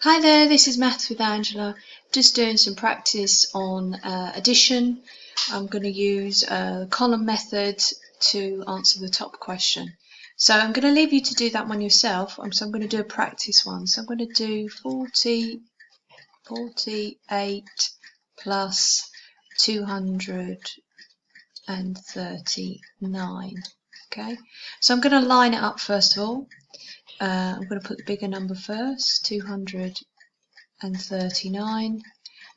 Hi there, this is Maths with Angela. Just doing some practice on addition. I'm going to use the column method to answer the top question. So I'm going to leave you to do that one yourself. So I'm going to do a practice one. So I'm going to do 48 plus 239. Okay, so I'm going to line it up first of all. I'm going to put the bigger number first, 239,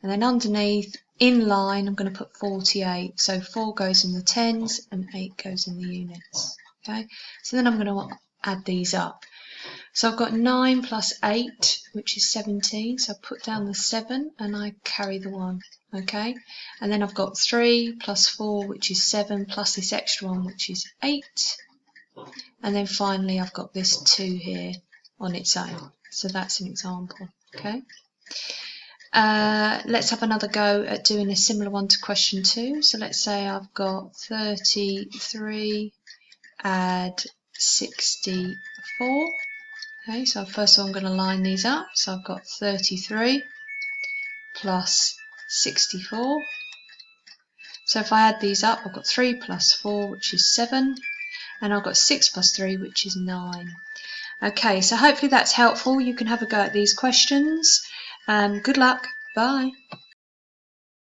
and then underneath, in line, I'm going to put 48. So 4 goes in the tens and 8 goes in the units. Okay, so then I'm going to add these up. So I've got 9 plus 8, which is 17. So I put down the 7 and I carry the 1. Okay, and then I've got 3 plus 4, which is 7, plus this extra one, which is 8. And then finally I've got this 2 here on its own. So that's an example. Okay. Let's have another go at doing a similar one to question 2. So let's say I've got 33 add 64. Okay, so first of all I'm going to line these up. So I've got 33 plus 64. So if I add these up, I've got 3 plus 4, which is 7, and I've got 6 plus 3, which is 9. Okay, so hopefully that's helpful. You can have a go at these questions. Good luck. Bye.